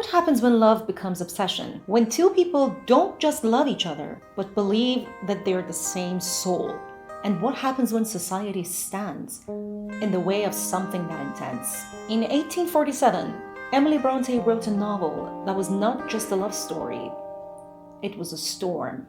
What happens when love becomes obsession? When two people don't just love each other, but believe that they're the same soul? And what happens when society stands in the way of something that intense? In 1847, Emily Brontë wrote a novel that was not just a love story, it was a storm.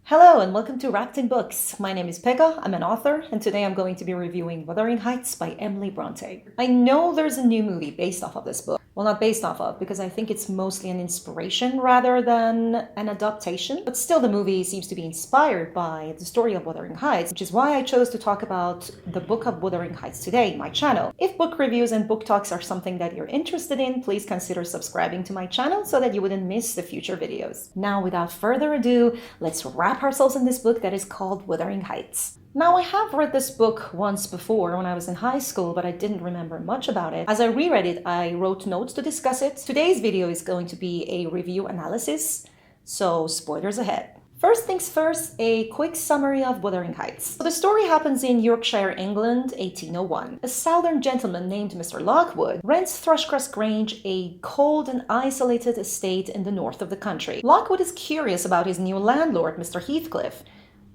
Hello and welcome to Wrapped in Books. My name is Pega, I'm an author, and today I'm going to be reviewing Wuthering Heights by Emily Brontë. I know there's a new movie based off of this book. Well, not based off of, because I think it's mostly an inspiration rather than an adaptation. But still, the movie seems to be inspired by the story of Wuthering Heights, which is why I chose to talk about the book of Wuthering Heights today in my channel. If book reviews and book talks are something that you're interested in, please consider subscribing to my channel so that you wouldn't miss the future videos. Now, without further ado, let's wrap ourselves in this book that is called Wuthering Heights. Now, I have read this book once before when I was in high school, but I didn't remember much about it. As I reread it, I wrote notes to discuss it. Today's video is going to be a review analysis, so spoilers ahead. First things first, a quick summary of Wuthering Heights. So the story happens in Yorkshire, England, 1801. A southern gentleman named Mr. Lockwood rents Thrushcross Grange, a cold and isolated estate in the north of the country. Lockwood is curious about his new landlord, Mr. Heathcliff,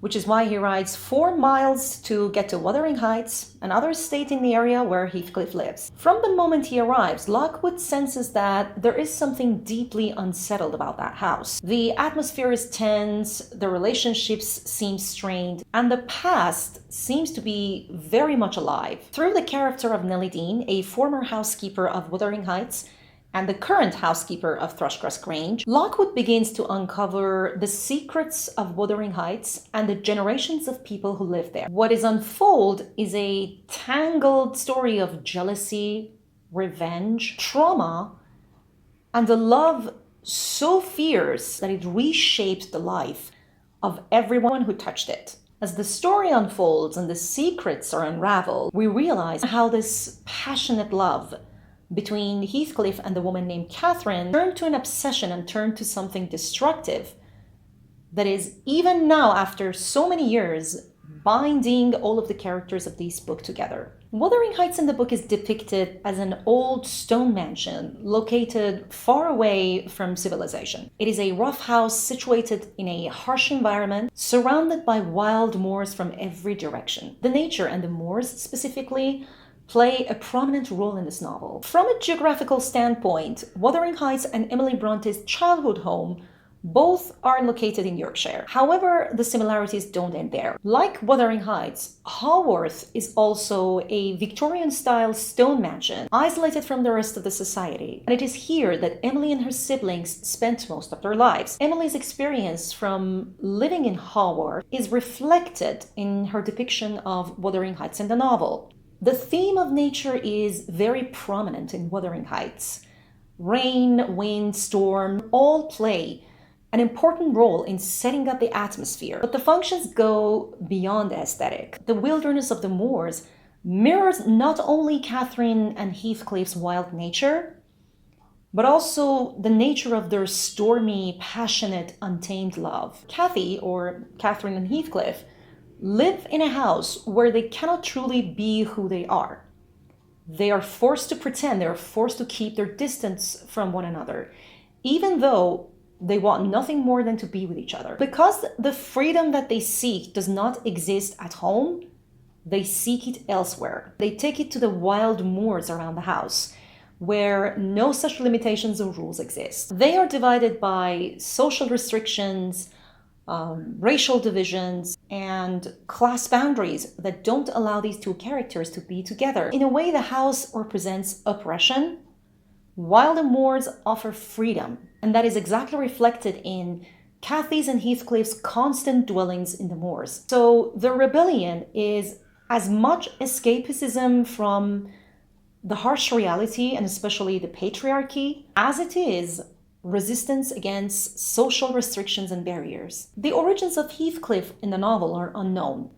which is why he rides 4 miles to get to Wuthering Heights, another estate in the area where Heathcliff lives. From the moment he arrives, Lockwood senses that there is something deeply unsettled about that house. The atmosphere is tense, the relationships seem strained, and the past seems to be very much alive. Through the character of Nellie Dean, a former housekeeper of Wuthering Heights, and the current housekeeper of Thrushcross Grange, Lockwood begins to uncover the secrets of Wuthering Heights and the generations of people who live there. What is unfold is a tangled story of jealousy, revenge, trauma, and a love so fierce that it reshaped the life of everyone who touched it. As the story unfolds and the secrets are unraveled, we realize how this passionate love between Heathcliff and the woman named Catherine turned to an obsession and turned to something destructive that is, even now after so many years, binding all of the characters of this book together. Wuthering Heights in the book is depicted as an old stone mansion located far away from civilization. It is a rough house situated in a harsh environment, surrounded by wild moors from every direction. The nature and the moors specifically play a prominent role in this novel. From a geographical standpoint, Wuthering Heights and Emily Brontë's childhood home both are located in Yorkshire. However, the similarities don't end there. Like Wuthering Heights, Haworth is also a Victorian-style stone mansion, isolated from the rest of the society. And it is here that Emily and her siblings spent most of their lives. Emily's experience from living in Haworth is reflected in her depiction of Wuthering Heights in the novel. The theme of nature is very prominent in Wuthering Heights. Rain, wind, storm all play an important role in setting up the atmosphere, but the functions go beyond the aesthetic. The wilderness of the moors mirrors not only Catherine and Heathcliff's wild nature, but also the nature of their stormy, passionate, untamed love. Cathy, or Catherine and Heathcliff, live in a house where they cannot truly be who they are. They are forced to pretend, they are forced to keep their distance from one another, even though they want nothing more than to be with each other. Because the freedom that they seek does not exist at home, they seek it elsewhere. They take it to the wild moors around the house, where no such limitations or rules exist. They are divided by social restrictions, racial divisions, and class boundaries that don't allow these two characters to be together. In a way, the house represents oppression, while the moors offer freedom. And that is exactly reflected in Cathy's and Heathcliff's constant dwellings in the moors. So the rebellion is as much escapism from the harsh reality, and especially the patriarchy, as it is resistance against social restrictions and barriers. The origins of Heathcliff in the novel are unknown.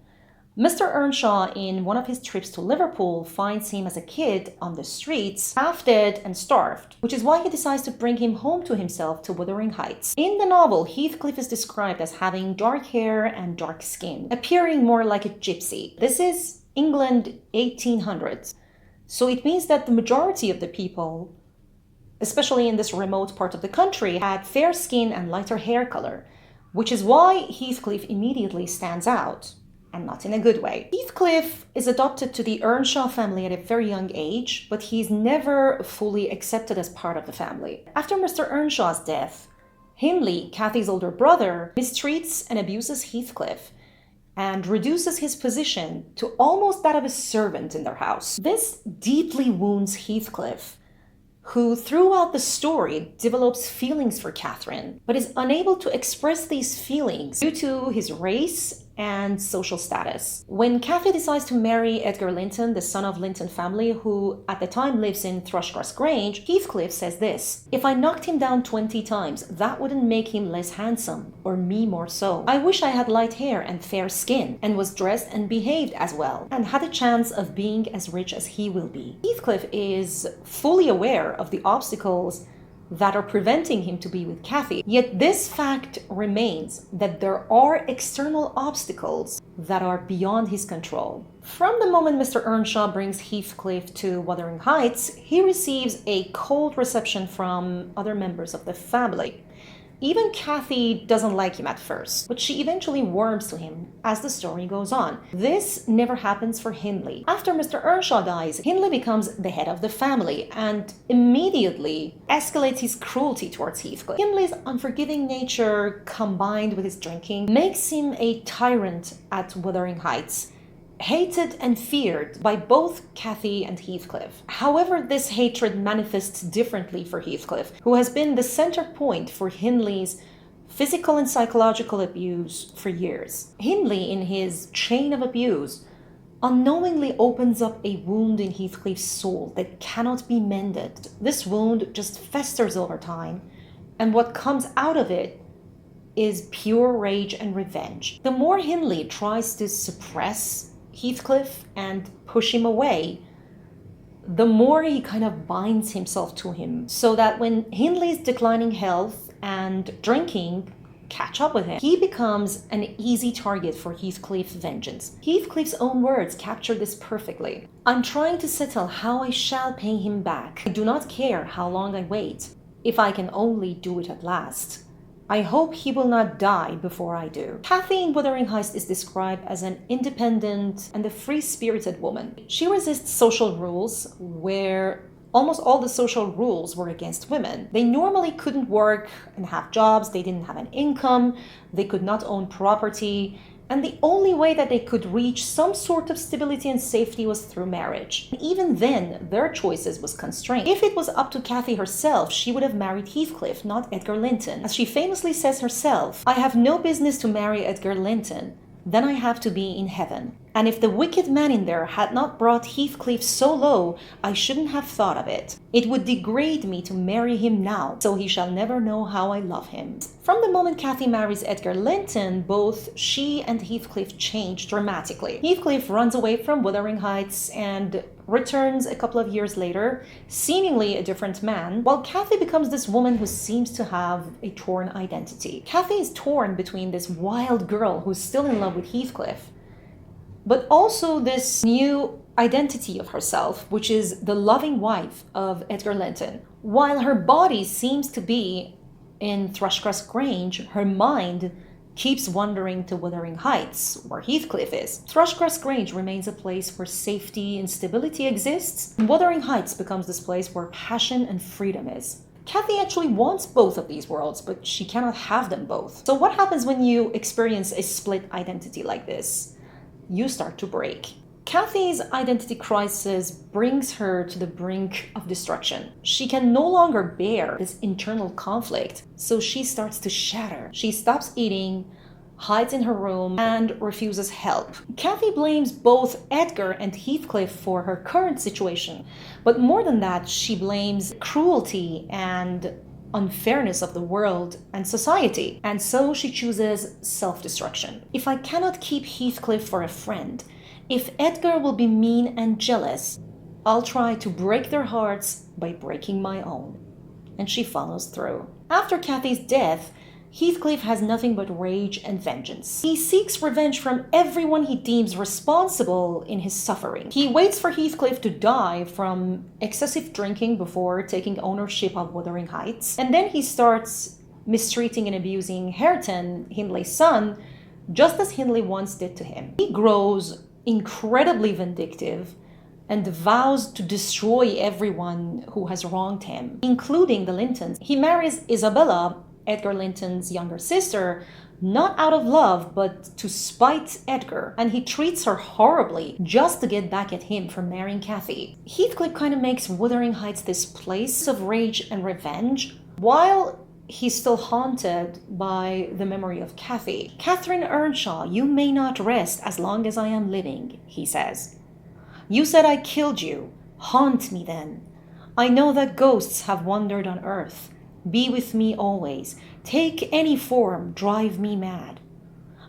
Mr. Earnshaw, in one of his trips to Liverpool, finds him as a kid on the streets, half dead and starved, which is why he decides to bring him home to himself to Wuthering Heights. In the novel, Heathcliff is described as having dark hair and dark skin, appearing more like a gypsy. This is England 1800s. So it means that the majority of the people, especially in this remote part of the country, had fair skin and lighter hair color, which is why Heathcliff immediately stands out, and not in a good way. Heathcliff is adopted to the Earnshaw family at a very young age, but he's never fully accepted as part of the family. After Mr. Earnshaw's death, Hindley, Cathy's older brother, mistreats and abuses Heathcliff and reduces his position to almost that of a servant in their house. This deeply wounds Heathcliff, who throughout the story develops feelings for Catherine, but is unable to express these feelings due to his race and social status. When Cathy decides to marry Edgar Linton, the son of Linton family, who at the time lives in Thrushcross Grange, Heathcliff says this: "If I knocked him down 20 times, that wouldn't make him less handsome, or me more so. I wish I had light hair and fair skin, and was dressed and behaved as well, and had a chance of being as rich as he will be." Heathcliff is fully aware of the obstacles that are preventing him to be with Cathy. Yet this fact remains, that there are external obstacles that are beyond his control. From the moment Mr. Earnshaw brings Heathcliff to Wuthering Heights, he receives a cold reception from other members of the family. Even Cathy doesn't like him at first, but she eventually warms to him as the story goes on. This never happens for Hindley. After Mr. Earnshaw dies, Hindley becomes the head of the family and immediately escalates his cruelty towards Heathcliff. Hindley's unforgiving nature, combined with his drinking, makes him a tyrant at Wuthering Heights, hated and feared by both Cathy and Heathcliff. However, this hatred manifests differently for Heathcliff, who has been the center point for Hindley's physical and psychological abuse for years. Hindley, in his chain of abuse, unknowingly opens up a wound in Heathcliff's soul that cannot be mended. This wound just festers over time, and what comes out of it is pure rage and revenge. The more Hindley tries to suppress Heathcliff and push him away, the more he kind of binds himself to him, so that when Hindley's declining health and drinking catch up with him, he becomes an easy target for Heathcliff's vengeance. Heathcliff's own words capture this perfectly. "I'm trying to settle how I shall pay him back. I do not care how long I wait, if I can only do it at last. I hope he will not die before I do." Cathy in Wuthering Heights is described as an independent and a free-spirited woman. She resists social rules where almost all the social rules were against women. They normally couldn't work and have jobs, they didn't have an income, they could not own property, and the only way that they could reach some sort of stability and safety was through marriage. And even then, their choices was constrained. If it was up to Cathy herself, she would have married Heathcliff, not Edgar Linton. As she famously says herself, "I have no business to marry Edgar Linton. Then I have to be in heaven. And if the wicked man in there had not brought Heathcliff so low, I shouldn't have thought of it. It would degrade me to marry him now, so he shall never know how I love him." From the moment Cathy marries Edgar Linton, both she and Heathcliff change dramatically. Heathcliff runs away from Wuthering Heights and returns a couple of years later, seemingly a different man, while Cathy becomes this woman who seems to have a torn identity. Cathy is torn between this wild girl who's still in love with Heathcliff, but also this new identity of herself, which is the loving wife of Edgar Linton. While her body seems to be in Thrushcross Grange, her mind keeps wandering to Wuthering Heights, where Heathcliff is. Thrushcross Grange remains a place where safety and stability exists, and Wuthering Heights becomes this place where passion and freedom is. Cathy actually wants both of these worlds, but she cannot have them both. So what happens when you experience a split identity like this? You start to break. Cathy's identity crisis brings her to the brink of destruction. She can no longer bear this internal conflict, so she starts to shatter. She stops eating, hides in her room, and refuses help. Cathy blames both Edgar and Heathcliff for her current situation, but more than that, she blames cruelty and unfairness of the world and society, and so she chooses self-destruction. "If I cannot keep Heathcliff for a friend, if Edgar will be mean and jealous, I'll try to break their hearts by breaking my own." And she follows through. After Cathy's death, Heathcliff has nothing but rage and vengeance. He seeks revenge from everyone he deems responsible in his suffering. He waits for Heathcliff to die from excessive drinking before taking ownership of Wuthering Heights, and then he starts mistreating and abusing Hareton, Hindley's son, just as Hindley once did to him. He grows incredibly vindictive and vows to destroy everyone who has wronged him, including the Lintons. He marries Isabella, Edgar Linton's younger sister, not out of love, but to spite Edgar, and he treats her horribly just to get back at him for marrying Cathy. Heathcliff kind of makes Wuthering Heights this place of rage and revenge, while he's still haunted by the memory of Cathy. "Catherine Earnshaw, you may not rest as long as I am living," he says. "You said I killed you. Haunt me then. I know that ghosts have wandered on earth. Be with me always. Take any form, drive me mad.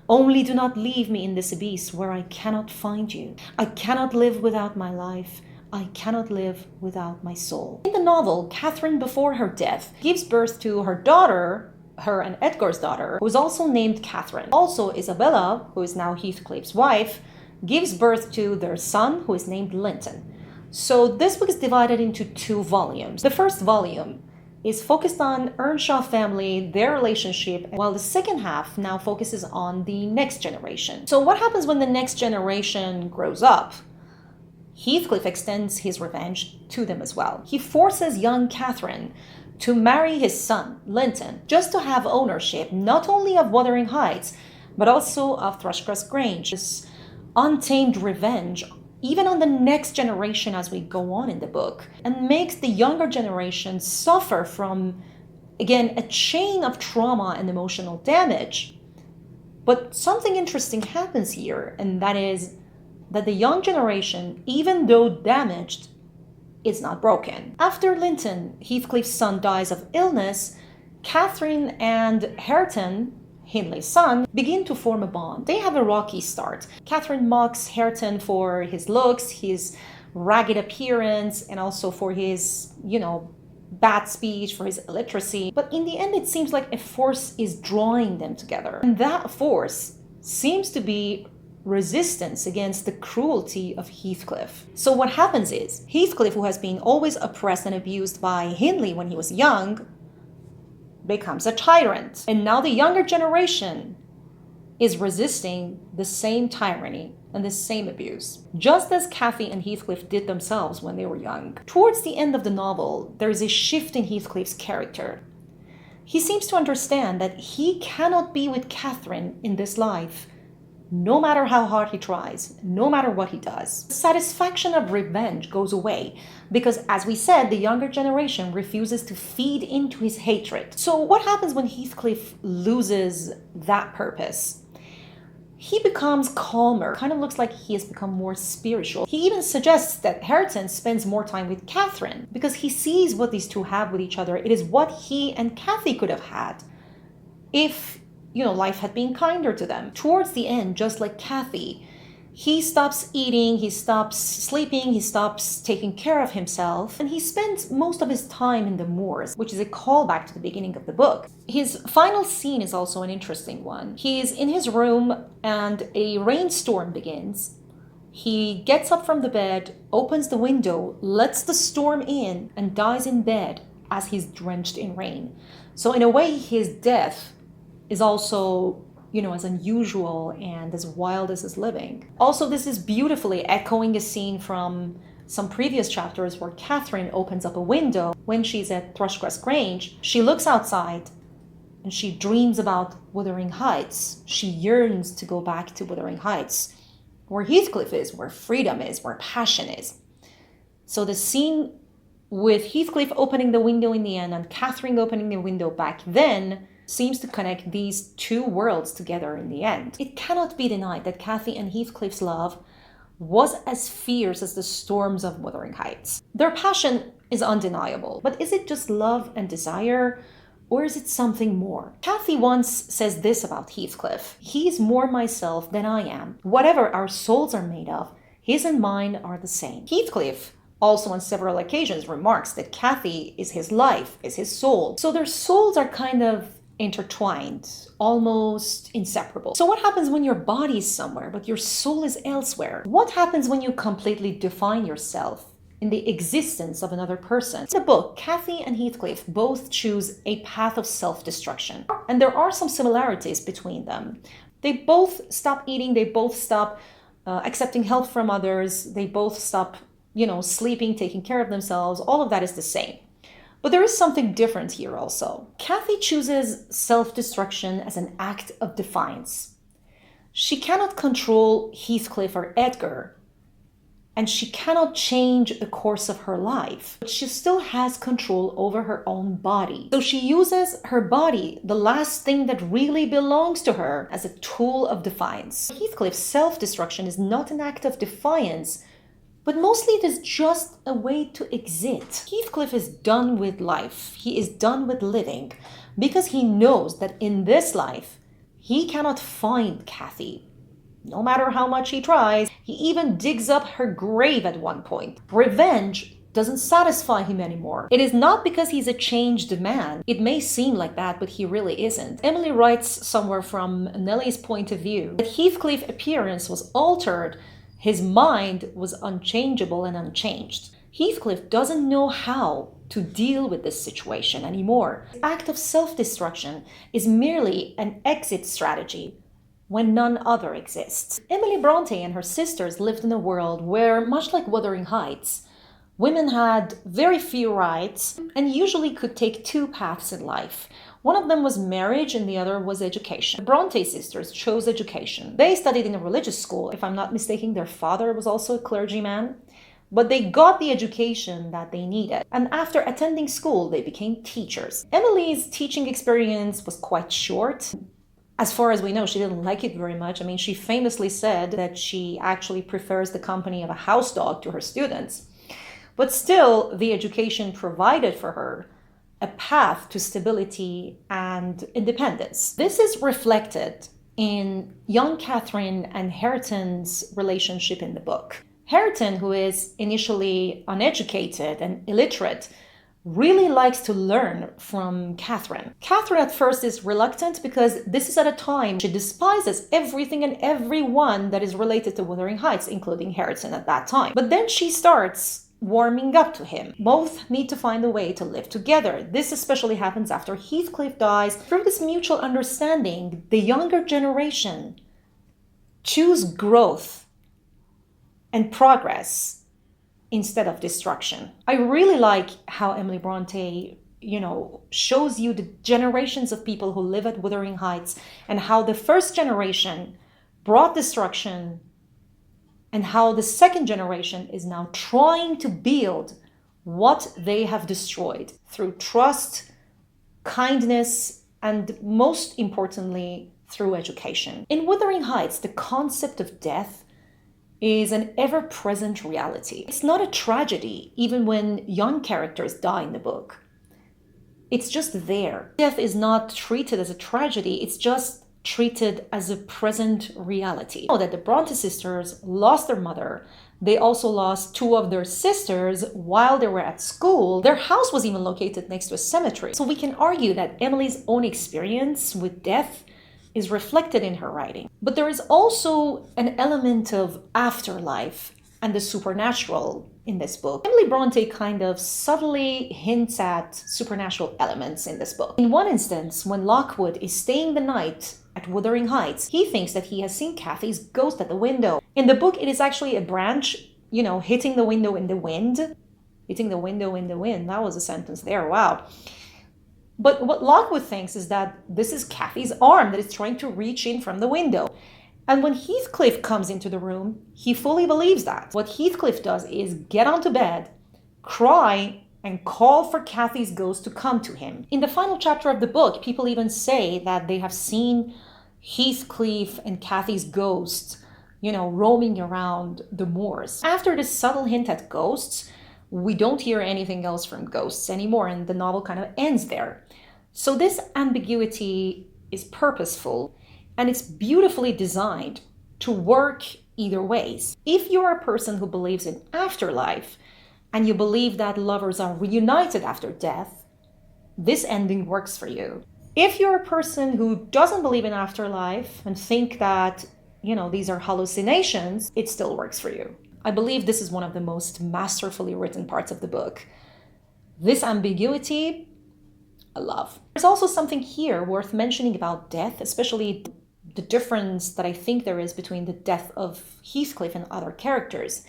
Only do not leave me in this abyss where I cannot find you. I cannot live without my life. I cannot live without my soul." In the novel, Catherine, before her death, gives birth to her daughter, her and Edgar's daughter, who is also named Catherine. Also, Isabella, who is now Heathcliff's wife, gives birth to their son, who is named Linton. So this book is divided into 2 volumes. The first volume is focused on Earnshaw family, their relationship, while the second half now focuses on the next generation. So what happens when the next generation grows up? Heathcliff extends his revenge to them as well. He forces young Catherine to marry his son, Linton, just to have ownership not only of Wuthering Heights, but also of Thrushcrest Grange. This untamed revenge even on the next generation as we go on in the book, and makes the younger generation suffer from, again, a chain of trauma and emotional damage. But something interesting happens here, and that is that the young generation, even though damaged, is not broken. After Linton, Heathcliff's son, dies of illness, Catherine and Hareton, Hindley's son, begin to form a bond. They have a rocky start. Catherine mocks Hareton for his looks, his ragged appearance, and also for his, bad speech, for his illiteracy. But in the end, it seems like a force is drawing them together. And that force seems to be resistance against the cruelty of Heathcliff. So what happens is, Heathcliff, who has been always oppressed and abused by Hindley when he was young, becomes a tyrant. And now the younger generation is resisting the same tyranny and the same abuse, just as Cathy and Heathcliff did themselves when they were young. Towards the end of the novel, there is a shift in Heathcliff's character. He seems to understand that he cannot be with Catherine in this life, no matter how hard he tries, no matter what he does. The satisfaction of revenge goes away because, as we said, the younger generation refuses to feed into his hatred. So what happens when Heathcliff loses that purpose? He becomes calmer, kind of looks like he has become more spiritual. He even suggests that Hareton spends more time with Catherine because he sees what these two have with each other. It is what he and Cathy could have had if life had been kinder to them. Towards the end, just like Cathy, he stops eating, he stops sleeping, he stops taking care of himself, and he spends most of his time in the moors, which is a callback to the beginning of the book. His final scene is also an interesting one. He is in his room and a rainstorm begins. He gets up from the bed, opens the window, lets the storm in, and dies in bed as he's drenched in rain. So in a way, his death is also, as unusual and as wild as his living. Also, this is beautifully echoing a scene from some previous chapters where Catherine opens up a window when she's at Thrushcrest Grange. She looks outside and she dreams about Wuthering Heights. She yearns to go back to Wuthering Heights, where Heathcliff is, where freedom is, where passion is. So the scene with Heathcliff opening the window in the end and Catherine opening the window back then seems to connect these two worlds together in the end. It cannot be denied that Cathy and Heathcliff's love was as fierce as the storms of Wuthering Heights. Their passion is undeniable, but is it just love and desire, or is it something more? Cathy once says this about Heathcliff: "He's more myself than I am. Whatever our souls are made of, his and mine are the same." Heathcliff also on several occasions remarks that Cathy is his life, is his soul. So their souls are kind of intertwined, almost inseparable. So what happens when your body is somewhere, but your soul is elsewhere? What happens when you completely define yourself in the existence of another person? In the book, Kathy and Heathcliff both choose a path of self-destruction, and there are some similarities between them. They both stop eating, they both stop accepting help from others, they both stop, sleeping, taking care of themselves. All of that is the same. But there is something different here also. Kathy chooses self-destruction as an act of defiance. She cannot control Heathcliff or Edgar, and she cannot change the course of her life, but she still has control over her own body. So she uses her body, the last thing that really belongs to her, as a tool of defiance. Heathcliff's self-destruction is not an act of defiance, but mostly it is just a way to exist. Heathcliff is done with life. He is done with living because he knows that in this life, he cannot find Kathy. No matter how much he tries, he even digs up her grave at one point. Revenge doesn't satisfy him anymore. It is not because he's a changed man. It may seem like that, but he really isn't. Emily writes somewhere from Nellie's point of view that Heathcliff's appearance was altered. His mind was unchangeable and unchanged. Heathcliff doesn't know how to deal with this situation anymore. The act of self-destruction is merely an exit strategy when none other exists. Emily Brontë and her sisters lived in a world where, much like Wuthering Heights, women had very few rights and usually could take two paths in life. One of them was marriage and the other was education. The Brontë sisters chose education. They studied in a religious school. If I'm not mistaken, their father was also a clergyman. But they got the education that they needed. And after attending school, they became teachers. Emily's teaching experience was quite short. As far as we know, she didn't like it very much. I mean, she famously said that she actually prefers the company of a house dog to her students. But still, the education provided for her a path to stability and independence. This is reflected in young Catherine and Hareton's relationship in the book. Hareton, who is initially uneducated and illiterate, really likes to learn from Catherine. Catherine at first is reluctant because this is at a time she despises everything and everyone that is related to Wuthering Heights, including Hareton at that time. But then she starts warming up to him. Both need to find a way to live together. This especially happens after Heathcliff dies. Through this mutual understanding, the younger generation choose growth and progress instead of destruction. I really like how Emily Brontë, shows you the generations of people who live at Wuthering Heights and how the first generation brought destruction and how the second generation is now trying to build what they have destroyed through trust, kindness, and most importantly, through education. In Wuthering Heights, the concept of death is an ever-present reality. It's not a tragedy, even when young characters die in the book. It's just there. Death is not treated as a tragedy, it's just treated as a present reality. You know that the Brontë sisters lost their mother. They also lost two of their sisters while they were at school. Their house was even located next to a cemetery. So we can argue that Emily's own experience with death is reflected in her writing. But there is also an element of afterlife and the supernatural in this book. Emily Brontë kind of subtly hints at supernatural elements in this book. In one instance, when Lockwood is staying the night at Wuthering Heights, he thinks that he has seen Kathy's ghost at the window. In the book, it is actually a branch, hitting the window in the wind. Hitting the window in the wind. That was a sentence there. Wow. But what Lockwood thinks is that this is Kathy's arm that is trying to reach in from the window. And when Heathcliff comes into the room, he fully believes that. What Heathcliff does is get onto bed, cry, and call for Kathy's ghost to come to him. In the final chapter of the book, people even say that they have seen Heathcliff and Kathy's ghost, roaming around the moors. After this subtle hint at ghosts, we don't hear anything else from ghosts anymore, and the novel kind of ends there. So this ambiguity is purposeful, and it's beautifully designed to work either ways. If you're a person who believes in afterlife, and you believe that lovers are reunited after death, this ending works for you. If you're a person who doesn't believe in afterlife and think that, these are hallucinations, it still works for you. I believe this is one of the most masterfully written parts of the book. This ambiguity, I love. There's also something here worth mentioning about death, especially the difference that I think there is between the death of Heathcliff and other characters.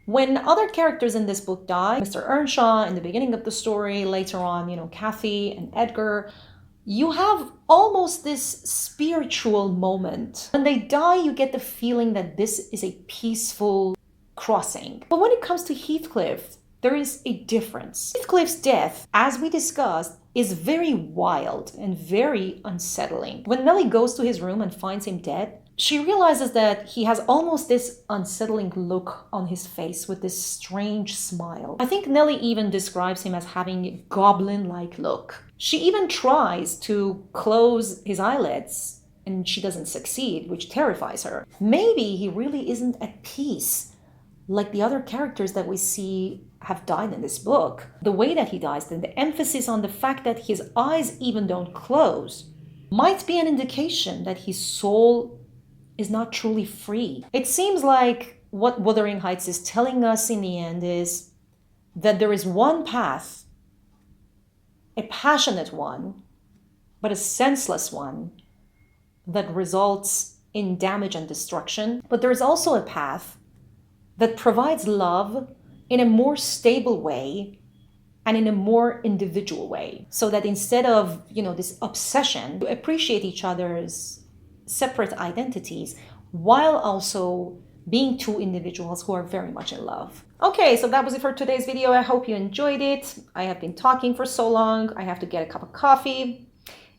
When other characters in this book die, Mr. Earnshaw in the beginning of the story, later on, Kathy and Edgar, you have almost this spiritual moment. When they die, you get the feeling that this is a peaceful crossing. But when it comes to Heathcliff, there is a difference. Heathcliff's death, as we discussed, is very wild and very unsettling. When Nellie goes to his room and finds him dead, she realizes that he has almost this unsettling look on his face with this strange smile. I think Nellie even describes him as having a goblin-like look. She even tries to close his eyelids and she doesn't succeed, which terrifies her. Maybe he really isn't at peace like the other characters that we see have died in this book. The way that he dies, and the emphasis on the fact that his eyes even don't close, might be an indication that his soul is not truly free. It seems like what Wuthering Heights is telling us in the end is that there is one path, a passionate one, but a senseless one that results in damage and destruction. But there is also a path that provides love in a more stable way and in a more individual way. So that instead of, this obsession to appreciate each other's separate identities while also being two individuals who are very much in love. Okay, so that was it for today's video. I hope you enjoyed it. I have been talking for so long. I have to get a cup of coffee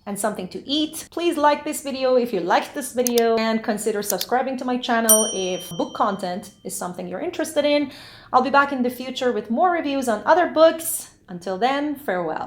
and something to eat. Please like this video if you liked this video and consider subscribing to my channel if book content is something you're interested in. I'll be back in the future with more reviews on other books. Until then, farewell.